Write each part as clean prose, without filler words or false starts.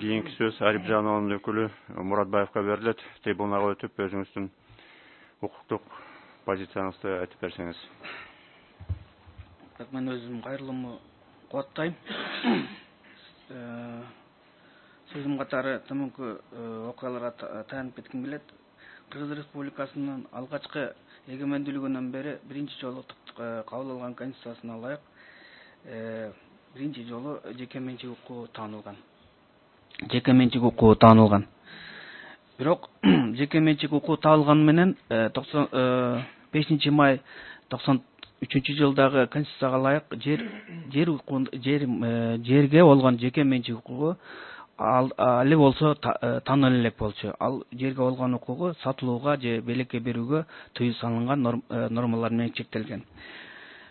кийинки сөз Арип Жанованын өкүлү Муратбаевга берилет. Трибунага өтүп өзүңүздүн укуктук позицияңызды айтып берсеңиз. Мен өзüm кайрылымы кубаттайм. Сөзүм катары төмөнкү окуяларга таянып кетким келет. Кыргыз Республикасынын алгачкы эгемендүүлүгүнөн бери биринчи жолу кабыл алган конституциясына ылайык биринчи жолу жеке менчик укугу таанылган. Бирок жеке менчик укугу таанылганы менен 5 май 93 жылдагы конституцияга ылайык жерге болгон жеке менчик укугу али болсо таанылы элек болчу. Ал жерге болгон укугу сатылууга же белекке берүүгө тыюу салынган нормалар менен чектелген.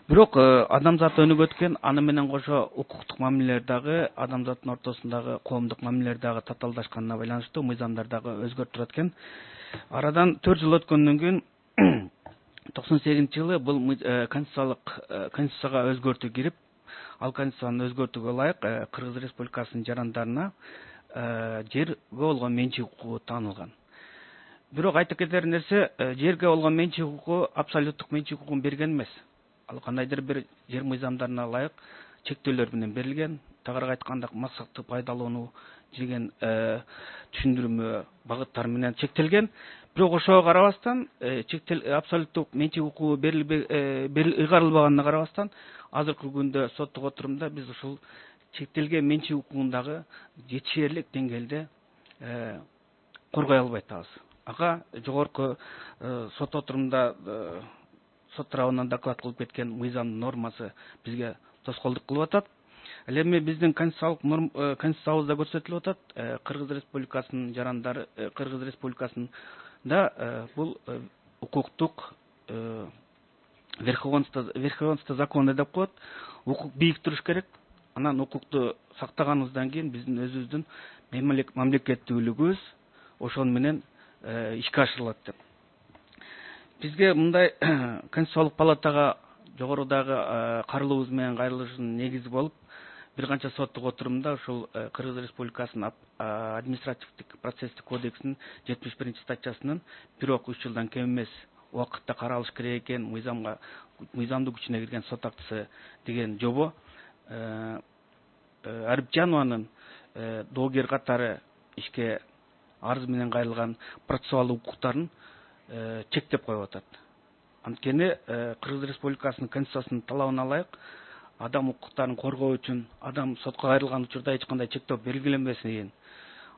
Бирок адамзат өнүгүп өткөн, аны менен кошо укуктук мамилелер дагы, адамзаттын ортосундагы коомдук мамилелер дагы татаалдашканына байланыштуу мыйзамдар дагы өзгөртүлүп өткөн. Арадан 4 жыл өткөндөн кийин 98-жылы бул конституцияга өзгөртүү кирип, ал конституцияны өзгөртүүгө ылайык Кыргыз Республикасынын жарандарына жерге болгон менчик укугу таанылган. Бирок айта кетер нерсе, жерге болгон менчик укугу абсолюттук менчик укугун берген эмес. Ал кандайдыр бир жер мыйзамдарына ылайык чектөөлөр менен берилген. Тагыраак айтканда, максаттуу пайдалануу деген түшүндүрмө багыттар менен чектелген. Бирок ошого карабастан, абсолюттук менчик укугу ыйгарылбаганына карабастан, азыркы күндө соттук отурумда биз ушул чектелген менчик укугун дагы жетишээрлик деңгээлде коргой албай атабыз. Ага жогорку сот отурумда сот тарабынан доклад кылып кеткен мыйзам нормасы бизге тоскоолдук кылып атат. Ал эми биздин конституциябызда көрсөтүлүп атат, Кыргыз Республикасынын жарандары, Кыргыз Республикасында бул укуктук верховенство закона деп коет. Укук бийик туруш керек. Анан укукту сактаганыбыздан кийин биздин өзүбүздүн мамлекеттүүлүгүбүз ошону менен ишке ашырылат деп. Бизге мындай Конституциялык палатага жогорудагы карылуубуз менен кайрылышынын негизи болуп, бир канча соттук отурумда ушул Кыргыз Республикасынын административдик процесстик кодексинин 71-статьясынын бирок 3 жылдан кем эмес убакытта каралыш керек экен, мыйзамдуу күчүнө кирген сот актысы деген жобо Арип Жанованын доогер катары ишке арыз менен кайрылган процессуалдык укуктарын чектеп коюп атат. Анткени Кыргыз Республикасынын конституциясынын талабына ылайык адам укуктарын коргоо үчүн адам сотко кайрылган учурда эч кандай чектөө белгиленбесин,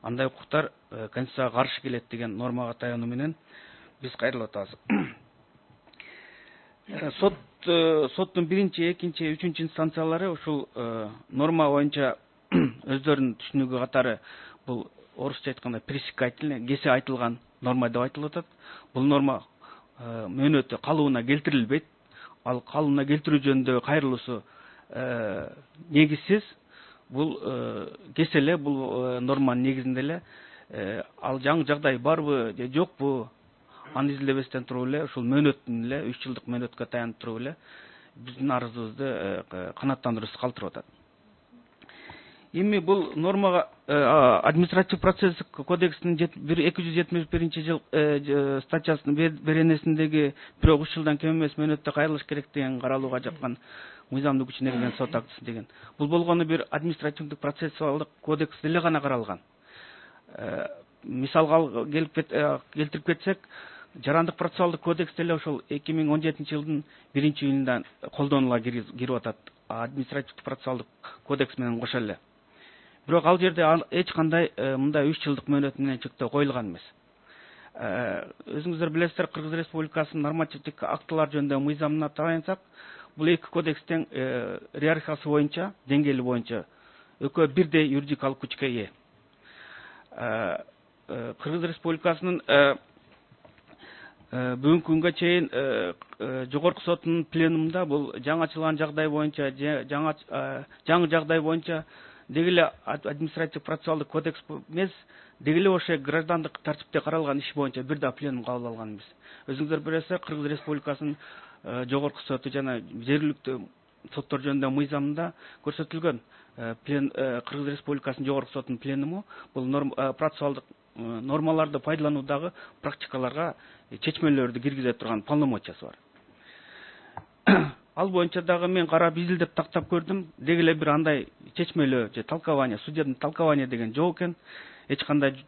андай укуктар конституцияга каршы келет деген нормага таянуу менен биз кайрылып атабыз. Соттун биринчи, экинчи, үчүнчү инстанциялары ушул норма боюнча өздөрүнүн түшүнүгү катары бул орусча айтканда пресекательный, кесе айтылган норма деп айтылып атат. Бул норма мөөнөтү калыбына келтирилбейт. Ал калыбына келтирүү жөнүндөгү кайрылуусу негизсиз. Бул кесе эле бул норманын негизинде эле ал жаңы жагдай барбы же жокпу, аны изилдебестен туруп эле ушул мөөнөттүн эле 3 жылдык мөөнөткө таянып туруп эле биздин арызыбызды канааттандыруусуз калтырып атат. Эми бул нормага административ процесстик кодексинин 271-жыл статьясынын беренесиндеги бирок 3 жылдан кем эмес мөөнөттө кайрылыш керек деген каралууга жаккан мыйзамдуу күчүнө кирген сот актысы деген. Бул болгону бир административдик процессуалдык кодексте эле гана каралган. Мисалга келтирип кетсек, жарандык процессуалдык кодексте эле ошол 2017-жылдын 1-июнунда колдонууга кирип атат. Административдик процессуалдык кодекс менен кошо эле. Бирок ал жерде эч кандай мындай 3 жылдык мөөнөт менен чектөө коюлган эмес. Өзүңүздөр билесиздер, Кыргыз Республикасынын нормативдик актылар жөнүндө мыйзамына таянсак, бул эки кодекстин иерархиясы боюнча, деңгээли боюнча экөө бирдей юридикалык күчкө ээ. Кыргыз Республикасынын бүгүнкү күнгө чейин жогорку сотунун пленумунда бул жаңы ачылган жагдай боюнча, жаңы жагдай боюнча деги эле административ процессуалдык кодекс эмес, деги эле ошо граждандык тартипте каралган иш боюнча бир да пленум кабыл алган эмес. Өзүңүздөр билесиздер, Кыргыз Республикасынын жогорку соту жана жергиликтүү соттор жөнүндө мыйзамында көрсөтүлгөн. Кыргыз Республикасынын Жогорку сотунун пленуму бул процессуалдык нормаларды пайдалануудагы практикаларга чечмелерди киргизе турган полномочиясы бар. Ал боюнча дагы мен карап изилдеп тактап көрдүм. Деги эле бир андай чечмелөө же толкование, судебный толкование деген жок экен. Эч кандай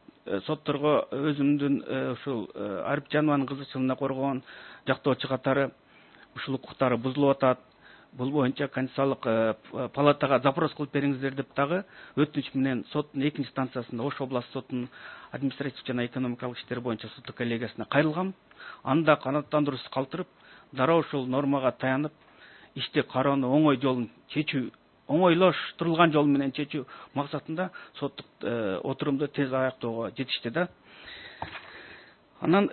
сотторго өзүмдүн ушул Арып Жанованын кызыкчылыгына коргон жактоочу катары ушул укуктары бузулуп атат. Бул боюнча Конституциялык палатага запрос кылып бериңиздер деп дагы өтүнүч менен соттун 2-нчи станциясында Ош областык сотунун административ жана экономикалык иштер боюнча соттук коллегиясына кайрылгам. Анда канааттандыруусуз калтырып, дароо ушул нормага таянып, ишти кароону оңой жолун чечүү, оңойлоштурулган жол менен чечүү максатында соттук отурумду тез аяктоого жетишти да. Анан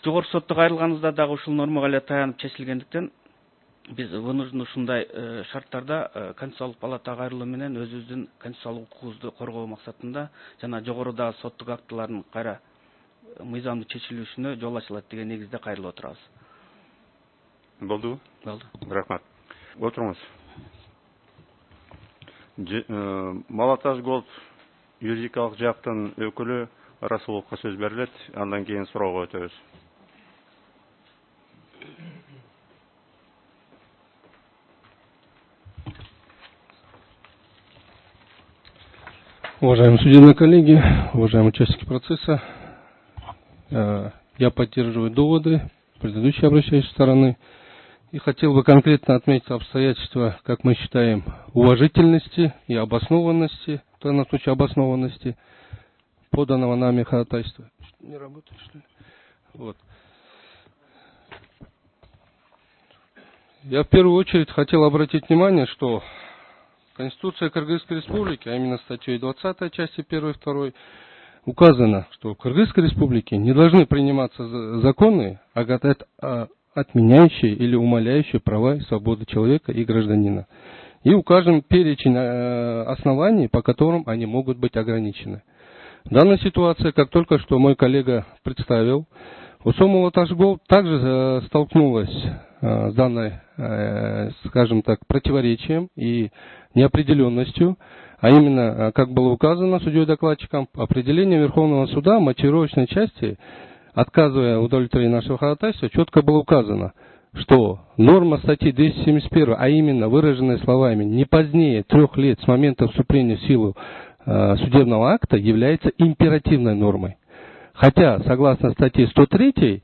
жогорку сотто кайрылганыбызда дагы ушул нормага эле таянып чечилгендиктен биз вынуждены ушундай шарттарда Конституциялык палатага кайрылуу менен өзүбүздүн конституциялык укугубузду коргоо максатында жана жогорудагы соттук актылардын кайра мыйзамдуу чечилүүсүнө жол ачылат деген негизде кайрылып отурабыз. Болду? Болду. Рахмат. Отуруңуз. Малатаж Голд юридикалык жактын өкүлү Расуловго сөз берилет, андан кийин суроого өтөбүз. Уважаемые судебные коллеги, уважаемые участники процесса, я поддерживаю доводы предыдущей обращающей стороны и хотел бы конкретно отметить обстоятельства, как мы считаем, уважительности и обоснованности, в данном случае обоснованности поданного нами ходатайства. Не работает, что ли? Вот. Я в первую очередь хотел обратить внимание, что Конституция Кыргызской Республики, а именно статьей 20 части 1 и 2, указано, что в Кыргызской Республике не должны приниматься законы, отменяющие или умаляющие права и свободы человека и гражданина. И указан перечень оснований, по которым они могут быть ограничены. Данная ситуация, как только что мой коллега представил, Малатаж Голд также столкнулась с данной, скажем так, противоречием и неопределенностью, а именно, как было указано судьей-докладчиком, определение Верховного суда в мотивировочной части, отказывая удовлетворению нашего ходатайства, четко было указано, что норма статьи 271, а именно выраженная словами «не позднее 3 лет с момента вступления в силу судебного акта», является императивной нормой. Хотя, согласно статье 103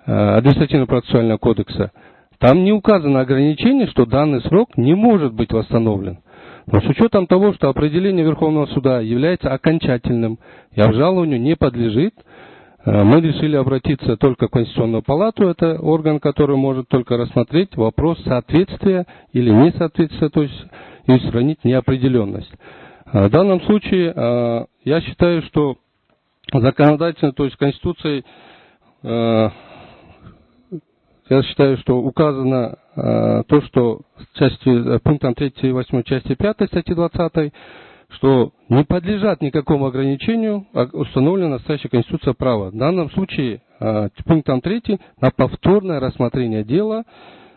Административно-процессуального кодекса, там не указано ограничение, что данный срок не может быть восстановлен. Но с учетом того, что определение Верховного суда является окончательным и обжалованию не подлежит, мы решили обратиться только в Конституционную палату, это орган, который может только рассмотреть вопрос соответствия или несоответствия, то есть и устранить неопределенность. В данном случае я считаю, что законодательно, то есть Конституцией, я считаю, что указано то, что пунктом 3 и 8 части 5 статьи 20, что не подлежат никакому ограничению установленного настоящей Конституцией права. В данном случае пунктом 3 на повторное рассмотрение дела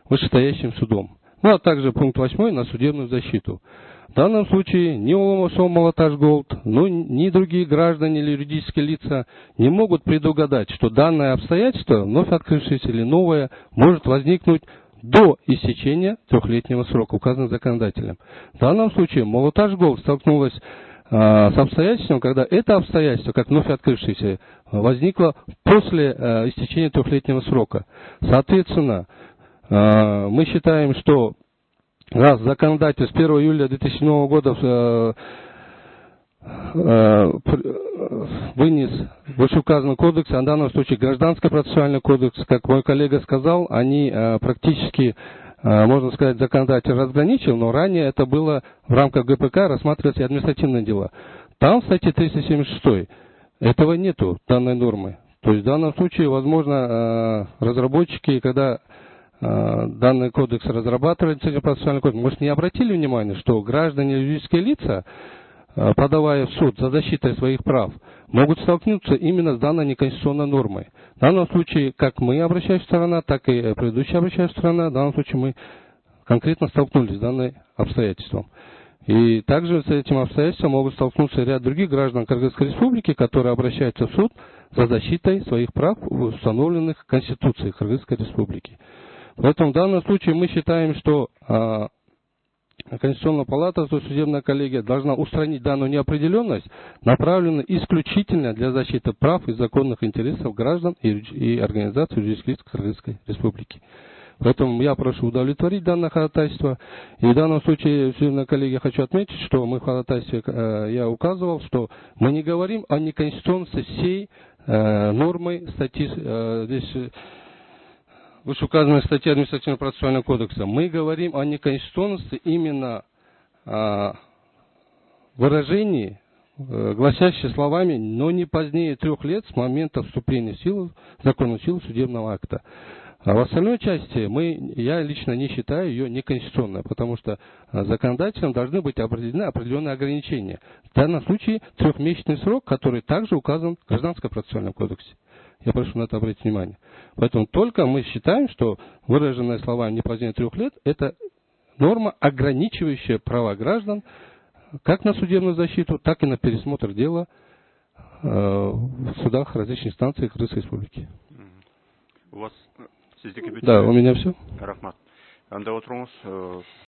вышестоящим судом. Ну а также пункт 8 на судебную защиту. В данном случае ни Малатаж Голд, ни другие граждане или юридические лица не могут предугадать, что данное обстоятельство, вновь открывшееся или новое, может возникнуть до истечения 3-летнего срока, указанного законодателем. В данном случае Малатаж Голд столкнулась с обстоятельством, когда это обстоятельство, как вновь открывшееся, возникло после истечения 3-летнего срока. Соответственно, мы считаем, что раз законодатель с 1 июля 2007 года вынес вышеуказанный кодекс, а в данном случае Гражданский процессуальный кодекс, как мой коллега сказал, они практически, можно сказать, законодатель разграничил, но ранее это было в рамках ГПК рассматривались и административные дела. Там в статье 376 этого нету, данной нормы. То есть в данном случае, возможно, разработчики, когда данный кодекс разрабатывали, процессуальный кодекс, может, не обратили внимания, что граждане и юридические лица, подавая в суд за защитой своих прав, могут столкнуться именно с данной неконституционной нормой. В данном случае, как мы, обращающая сторона, так и предыдущая обращающая сторона, в данном случае мы конкретно столкнулись с данным обстоятельством. И также с этим обстоятельством могут столкнуться ряд других граждан Кыргызской Республики, которые обращаются в суд за защитой своих прав, установленных Конституцией Кыргызской Республики. Поэтому в данном случае мы считаем, что Конституционная палата, то есть судебная коллегия, должна устранить данную неопределенность, направленную исключительно для защиты прав и законных интересов граждан и организаций юридических лиц Кыргызской Республики. Поэтому я прошу удовлетворить данное ходатайство. И в данном случае, судебная коллегия, хочу отметить, что мы в ходатайстве, я указывал, что мы не говорим о неконституционности всей нормы статьи, здесь вышеуказанной статьи Административного процессуального кодекса. Мы говорим о неконституционности именно выражении, гласящее словами, но не позднее 3 лет с момента вступления в силу, законную силу судебного акта. А в остальной части я лично не считаю ее неконституционной, потому что законодателям должны быть определены определенные ограничения. В данном случае 3-месячный срок, который также указан в Гражданском процессуальном кодексе. Я прошу на это обратить внимание. Поэтому только мы считаем, что выраженное словами не позднее 3 лет, это норма, ограничивающая права граждан как на судебную защиту, так и на пересмотр дела в судах различных инстанций Кыргызской Республики. У вас... Да, у меня все. Рахмат. Анда отырыңыз.